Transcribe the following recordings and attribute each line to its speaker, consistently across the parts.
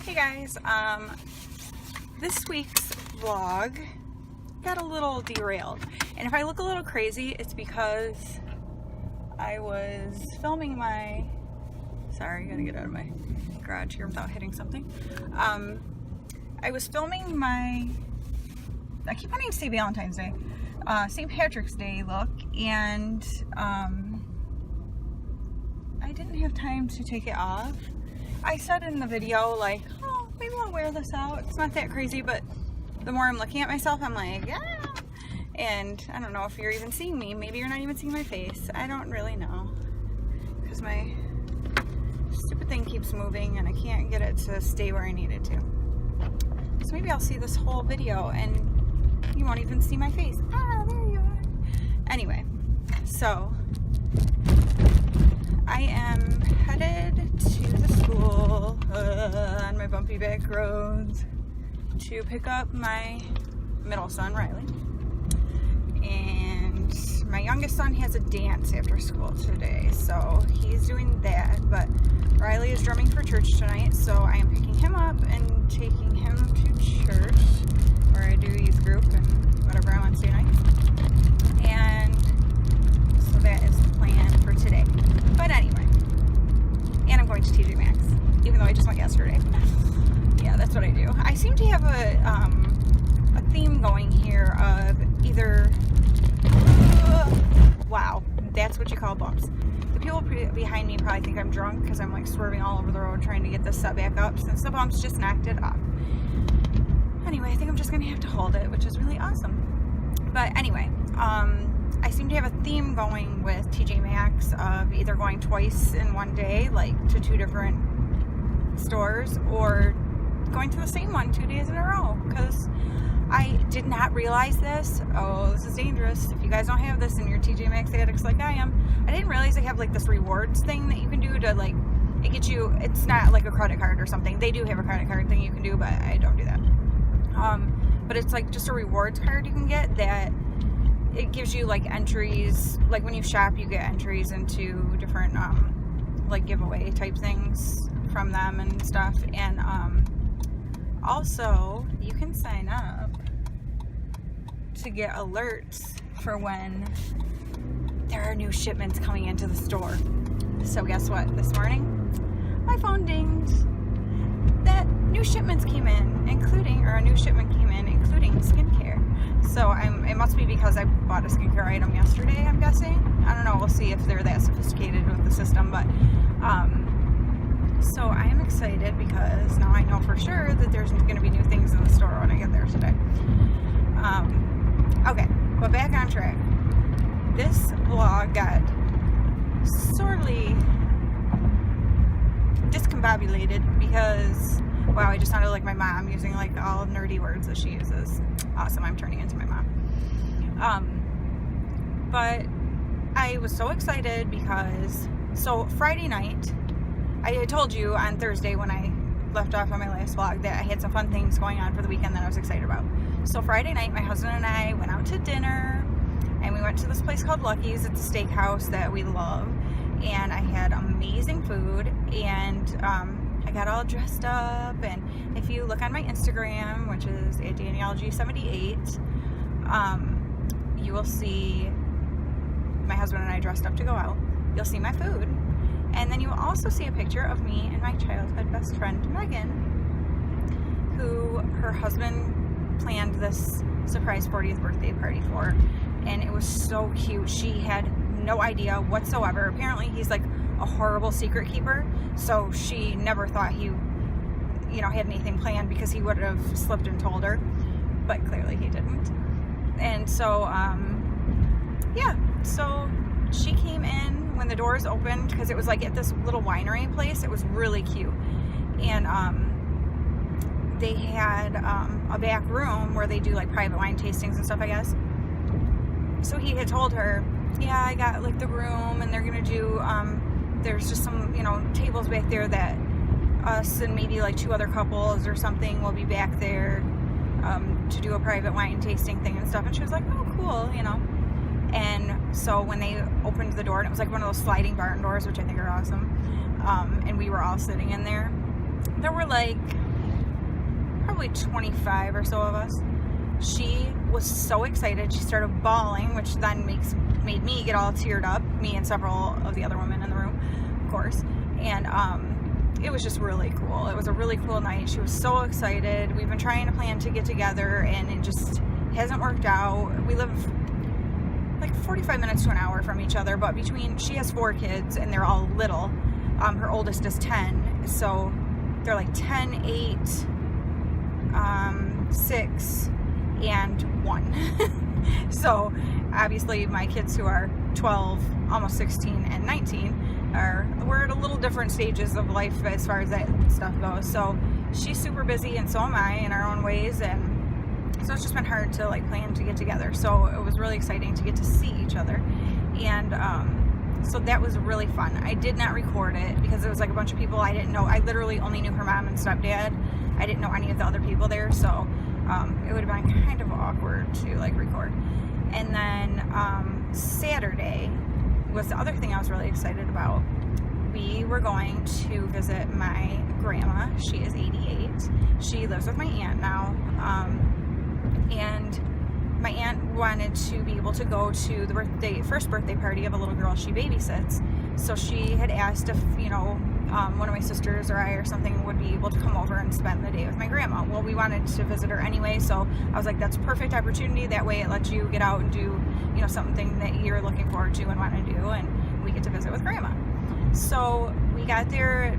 Speaker 1: Hey guys, this week's vlog got a little derailed, and if I look a little crazy, it's because I was filming my, sorry, I gotta get out of my garage here without hitting something. I was filming my, I keep wanting to say Valentine's Day, St. Patrick's Day look, and I didn't have time to take it off. I said in the video, like, oh, maybe I'll wear this out. It's not that crazy, but the more I'm looking at myself, I'm like, yeah. And I don't know if you're even seeing me. Maybe you're not even seeing my face. I don't really know. Because my stupid thing keeps moving and I can't get it to stay where I need it to. So maybe I'll see this whole video and you won't even see my face. Ah, there you are. Anyway, so I am headed to the school on my bumpy back roads to pick up my middle son, Riley. And my youngest son has a dance after school today, so he's doing that. But Riley is drumming for church tonight, so I am picking him up and taking him to church, where I do youth group and whatever on Wednesday nights. And so that is the plan for today. But anyway, and I'm going to TJ Maxx, even though I just went yesterday. Yeah, that's what I do. I seem to have a theme going here of either, wow, that's what you call bumps. The people behind me probably think I'm drunk because I'm like swerving all over the road trying to get this set back up since the bumps just knocked it off. Anyway, I think I'm just going to have to hold it, which is really awesome. But anyway, I seem to have a theme going with TJ Maxx of either going twice in one day, like to two different stores, or going to the same one 2 days in a row, because I did not realize this. Oh, this is dangerous. If you guys don't have this and you're TJ Maxx addicts like I am, I didn't realize they have like this rewards thing that you can do to like, it gets you, it's not like a credit card or something. They do have a credit card thing you can do, but I don't do that. But it's like just a rewards card you can get that it gives you like entries, like when you shop you get entries into different like giveaway type things from them and stuff. And also you can sign up to get alerts for when there are new shipments coming into the store. So guess what, this morning my phone dinged that new shipments came in, including skincare. So it must be because I bought a skincare item yesterday, I'm guessing. I don't know, we'll see if they're that sophisticated with the system, but so I am excited because now I know for sure that there's going to be new things in the store when I get there today. Okay, but back on track. This vlog got sorely discombobulated because, wow, I just sounded like my mom using like all nerdy words that she uses. Awesome, I'm turning into my mom. But I was so excited because, so Friday night, I had told you on Thursday when I left off on my last vlog that I had some fun things going on for the weekend that I was excited about. So Friday night, my husband and I went out to dinner, and we went to this place called Lucky's. It's a steakhouse that we love, and I had amazing food, and I got all dressed up. And if you look on my Instagram, which is at DanielleG78, you will see my husband and I dressed up to go out. You'll see my food, and then you will also see a picture of me and my childhood best friend Megan, who her husband planned this surprise 40th birthday party for, and it was so cute. She had no idea whatsoever. Apparently he's like a horrible secret keeper, so she never thought he, you know, had anything planned, because he would have slipped and told her, but clearly he didn't. And so yeah, so she came in when the doors opened, because it was like at this little winery place. It was really cute, and they had a back room where they do like private wine tastings and stuff, I guess. So he had told her, yeah, I got like the room, and they're gonna do there's just some, you know, tables back there that us and maybe like two other couples or something will be back there to do a private wine tasting thing and stuff. And she was like, oh cool, you know. And so when they opened the door, and it was like one of those sliding barn doors, which I think are awesome, and we were all sitting in there, there were like probably 25 or so of us. She was so excited. She started bawling, which then made me get all teared up, me and several of the other women in the room, of course. And it was just really cool. It was a really cool night. She was so excited. We've been trying to plan to get together, and it just hasn't worked out. We live like 45 minutes to an hour from each other, but she has 4 kids, and they're all little. Her oldest is 10, so they're like 10, 8, 6, and 1. So obviously my kids, who are 12, almost 16, and 19, we're at a little different stages of life as far as that stuff goes. So she's super busy, and so am I, in our own ways, and so it's just been hard to like plan to get together. So it was really exciting to get to see each other, and so that was really fun. I did not record it because it was like a bunch of people I didn't know. I literally only knew her mom and stepdad. I didn't know any of the other people there, so it would have been kind of awkward to like record. And then Saturday was the other thing I was really excited about. We were going to visit my grandma. She is 88. She lives with my aunt now, and my aunt wanted to be able to go to the first birthday party of a little girl she babysits. So she had asked if, one of my sisters or I or something would be able to come over and spend the day with my grandma. Well, we wanted to visit her anyway, so I was like, that's a perfect opportunity. That way it lets you get out and do, something that you're looking forward to and want to do, and we get to visit with grandma. So we got there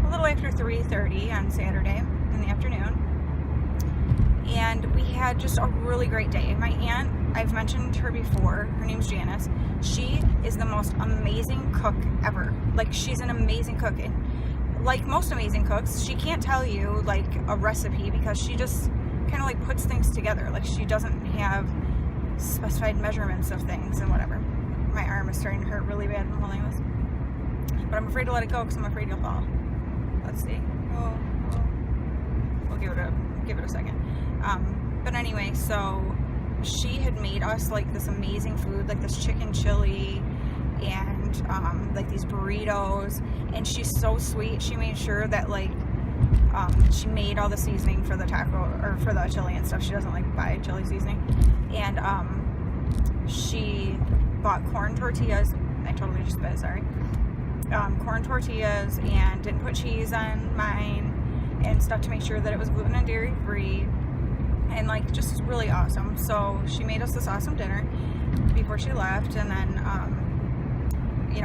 Speaker 1: a little after 3:30 on Saturday in the afternoon, and we had just a really great day. My aunt, I've mentioned her before, her name's Janice. She is the most amazing cook ever. Like, she's an amazing cook, and like most amazing cooks, she can't tell you like a recipe because she just kind of like puts things together. Like, she doesn't have specified measurements of things and whatever. My arm is starting to hurt really bad from holding this, but I'm afraid to let it go because I'm afraid you'll fall. Let's see. We'll give it a second. But anyway, so she had made us like this amazing food, like this chicken chili and like these burritos, and she's so sweet. She made sure that like she made all the seasoning for the taco or for the chili and stuff. She doesn't like buy chili seasoning, and she bought corn tortillas. I totally just spit, sorry. Corn tortillas, and didn't put cheese on mine and stuff to make sure that it was gluten and dairy free, and like just really awesome. So she made us this awesome dinner before she left, and then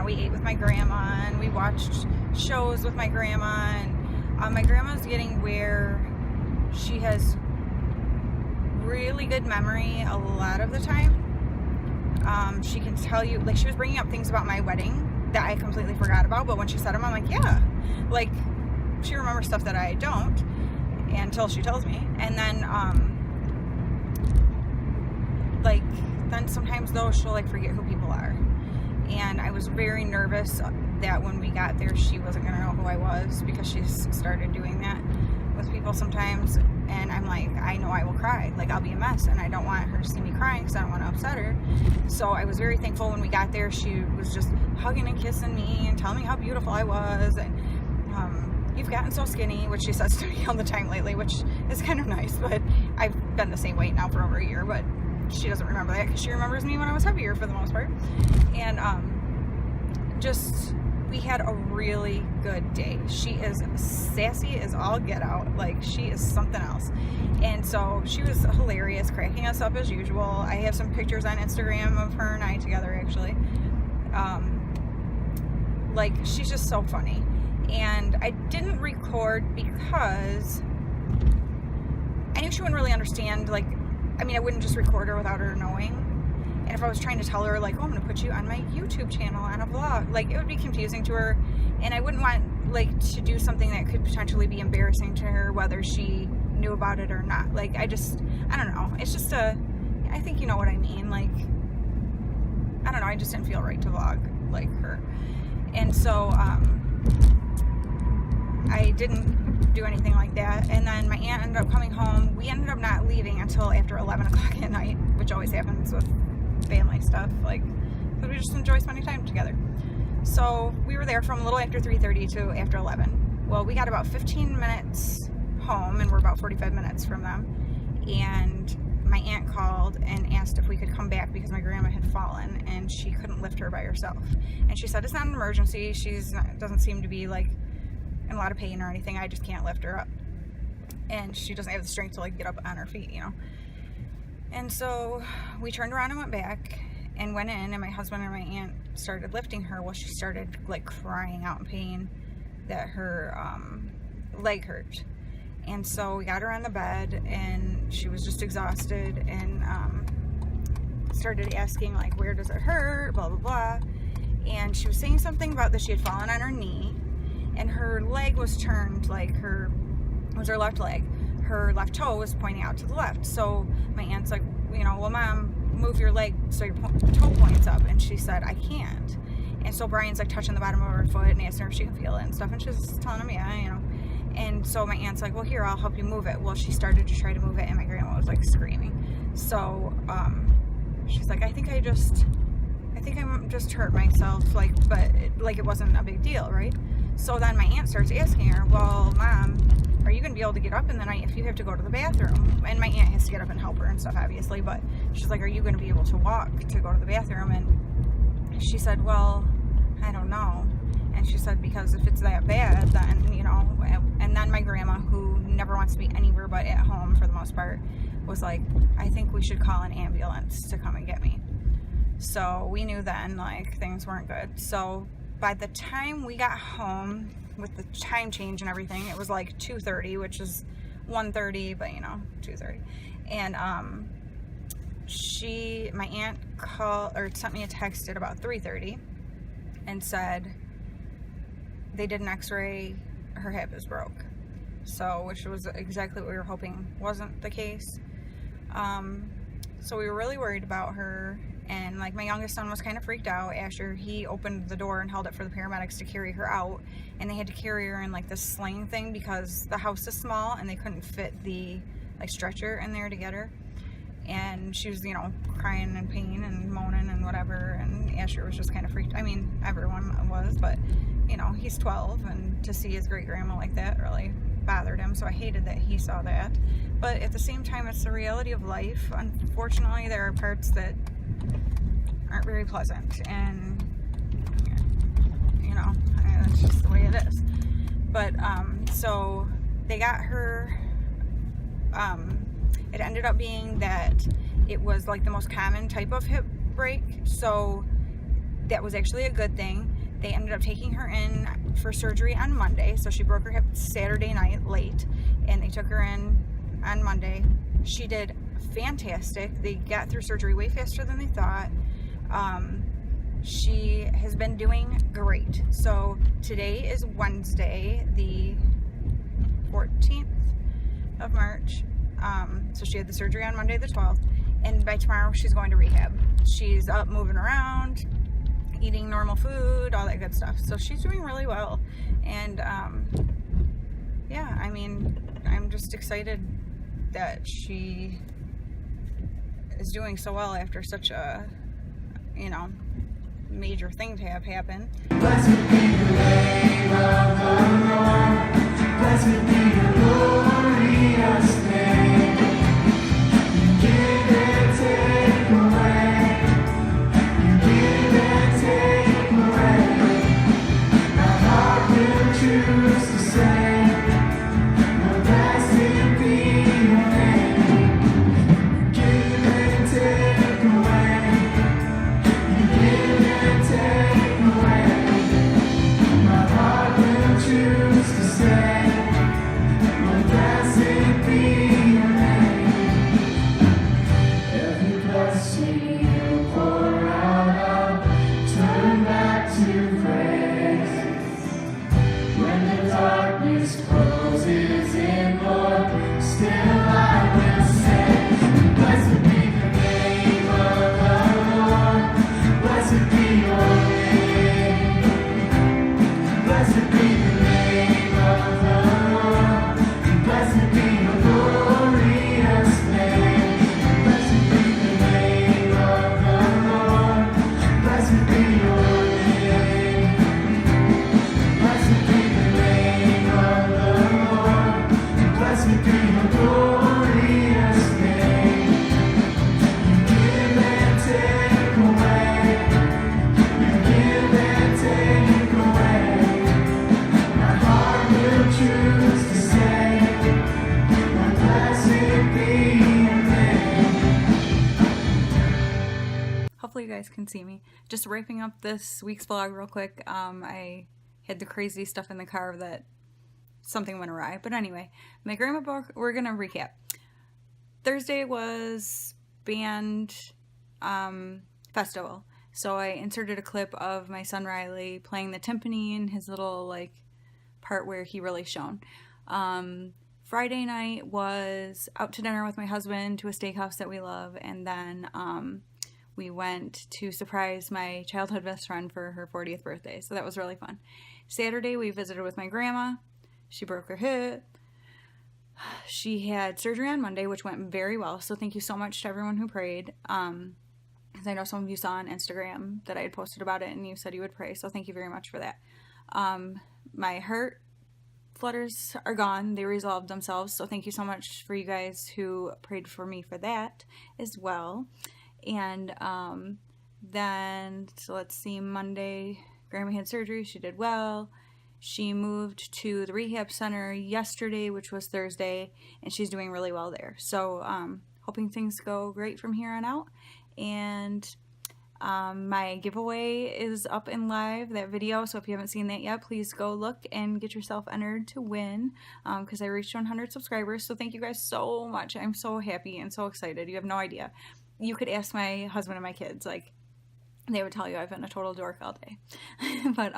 Speaker 1: we ate with my grandma, and we watched shows with my grandma, and my grandma's getting where she has really good memory a lot of the time. She can tell you, like, she was bringing up things about my wedding that I completely forgot about, but when she said them, I'm like, yeah, like, she remembers stuff that I don't until she tells me. And then then sometimes though she'll like forget who people are, and I was very nervous that when we got there she wasn't gonna know who I was, because she's started doing that with people sometimes, and I'm like, I know I will cry, like I'll be a mess, and I don't want her to see me crying because I don't want to upset her. So I was very thankful when we got there. She was just hugging and kissing me and telling me how beautiful I was, and you've gotten so skinny, which she says to me all the time lately, which is kind of nice, but I've been the same weight now for over a year, but she doesn't remember that because she remembers me when I was heavier for the most part. And we had a really good day. She is sassy as all get out. Like, she is something else. And so she was hilarious, cracking us up as usual. I have some pictures on Instagram of her and I together, actually. Like, she's just so funny. And I didn't record because I knew she wouldn't really understand. Like, I mean, I wouldn't just record her without her knowing. And if I was trying to tell her, like, oh, I'm going to put you on my YouTube channel on a vlog, like, it would be confusing to her. And I wouldn't want, like, to do something that could potentially be embarrassing to her, whether she knew about it or not. Like, I don't know. It's just I think you know what I mean. Like, I don't know. I just didn't feel right to vlog like her. And so, I didn't do anything like that. And then my aunt ended up coming home. We ended up not leaving until after 11 o'clock at night, which always happens with family stuff. Like, but we just enjoy spending time together. So we were there from a little after 3:30 to after 11. Well, we got about 15 minutes home, and we're about 45 minutes from them. And my aunt called and asked if we could come back because my grandma had fallen and she couldn't lift her by herself. And she said, it's not an emergency. Doesn't seem to be like in a lot of pain or anything. I just can't lift her up. And she doesn't have the strength to like get up on her feet, you know. And so we turned around and went back and went in, and my husband and my aunt started lifting her. Well, she started like crying out in pain that her leg hurt. And so we got her on the bed, and she was just exhausted, and started asking like, where does it hurt, blah blah blah. And she was saying something about that she had fallen on her knee, and her leg was turned, like it was her left leg, her left toe was pointing out to the left. So my aunt's like, you know, well, Mom, move your leg so your toe points up. And she said, I can't. And so Brian's like touching the bottom of her foot and asking her if she can feel it and stuff, and she's telling him, yeah, you know. And so my aunt's like, well, here, I'll help you move it. Well, she started to try to move it, and my grandma was like screaming. So she's like, I think I just hurt myself, like, but it wasn't a big deal, right? So then my aunt starts asking her, well, Mom, are you going to be able to get up in the night if you have to go to the bathroom? And my aunt has to get up and help her and stuff, obviously, but she's like, are you going to be able to walk to go to the bathroom? And she said, well, I don't know. And she said, because if it's that bad, then, you know. And then my grandma, who never wants to be anywhere but at home for the most part, was like, I think we should call an ambulance to come and get me. So we knew then, like, things weren't good. So by the time we got home, with the time change and everything, it was like 2:30, which is 1:30, but you know, 2:30. And my aunt called or sent me a text at about 3:30 and said they did an x-ray, her hip is broke. So, which was exactly what we were hoping wasn't the case. So we were really worried about her. And like my youngest son was kind of freaked out. Asher, he opened the door and held it for the paramedics to carry her out, and they had to carry her in like this sling thing because the house is small and they couldn't fit the like stretcher in there to get her. And she was, you know, crying in pain and moaning and whatever, and Asher was just kind of freaked. I mean, everyone was, but you know, he's 12, and to see his great grandma like that really bothered him. So I hated that he saw that, but at the same time, it's the reality of life. Unfortunately, there are parts that aren't very pleasant, and you know, that's just the way it is. But so they got her, it ended up being that it was like the most common type of hip break, so that was actually a good thing. They ended up taking her in for surgery on Monday. So she broke her hip Saturday night late, and they took her in on Monday. She did fantastic. They got through surgery way faster than they thought. She has been doing great. So today is Wednesday, the 14th of March. So she had the surgery on Monday the 12th, and by tomorrow she's going to rehab. She's up moving around, eating normal food, all that good stuff. So she's doing really well. And yeah, I mean, I'm just excited that she is doing so well after such a, you know, major thing to have happen.
Speaker 2: Blessed be the name of the Lord. Blessed be your glorious name. You give and take away. You give and take away. My heart will choose to say, oh, blessed be your name. You give and take away. You give and take away. My heart will choose to say,
Speaker 1: guys can see me. Just wrapping up this week's vlog real quick. I had the crazy stuff in the car that something went awry. But anyway, my grandma book, we're going to recap. Thursday was band festival. So I inserted a clip of my son Riley playing the timpani in his little like part where he really shone. Friday night was out to dinner with my husband to a steakhouse that we love, and then we went to surprise my childhood best friend for her 40th birthday, so that was really fun. Saturday we visited with my grandma. She broke her hip. She had surgery on Monday, which went very well, so thank you so much to everyone who prayed, because I know some of you saw on Instagram that I had posted about it and you said you would pray, so thank you very much for that. My heart flutters are gone. They resolved themselves, so thank you so much for you guys who prayed for me for that as well. And then, so let's see, Monday, Grandma had surgery. She did well. She moved to the rehab center yesterday, which was Thursday, and she's doing really well there. So hoping things go great from here on out. And my giveaway is up and live, that video, so if you haven't seen that yet, please go look and get yourself entered to win, because I reached 100 subscribers, so thank you guys so much. I'm so happy and so excited. You have no idea. You could ask my husband and my kids, like, they would tell you I've been a total dork all day. But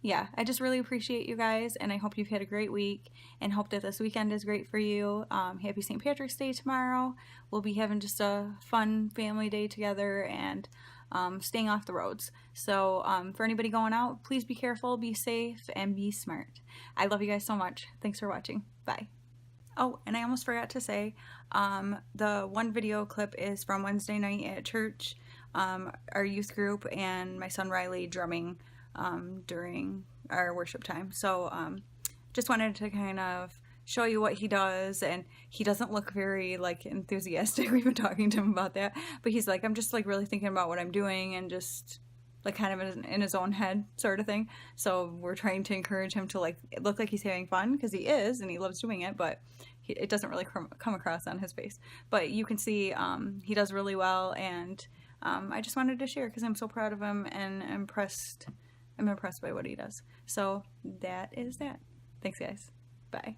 Speaker 1: yeah, I just really appreciate you guys, and I hope you've had a great week, and hope that this weekend is great for you. Happy St. Patrick's Day tomorrow. We'll be having just a fun family day together, and staying off the roads. So for anybody going out, please be careful, be safe, and be smart. I love you guys so much. Thanks for watching. Bye. Oh, and I almost forgot to say, the one video clip is from Wednesday night at church, our youth group, and my son Riley drumming during our worship time. So just wanted to kind of show you what he does, and he doesn't look very like enthusiastic. We've been talking to him about that, but he's like, I'm just like really thinking about what I'm doing, and just like kind of in his own head sort of thing. So we're trying to encourage him to like look like he's having fun, because he is, and he loves doing it, but it doesn't really come across on his face. But you can see he does really well, and I just wanted to share because I'm so proud of him and impressed. I'm impressed by what he does. So that is that. Thanks, guys. Bye.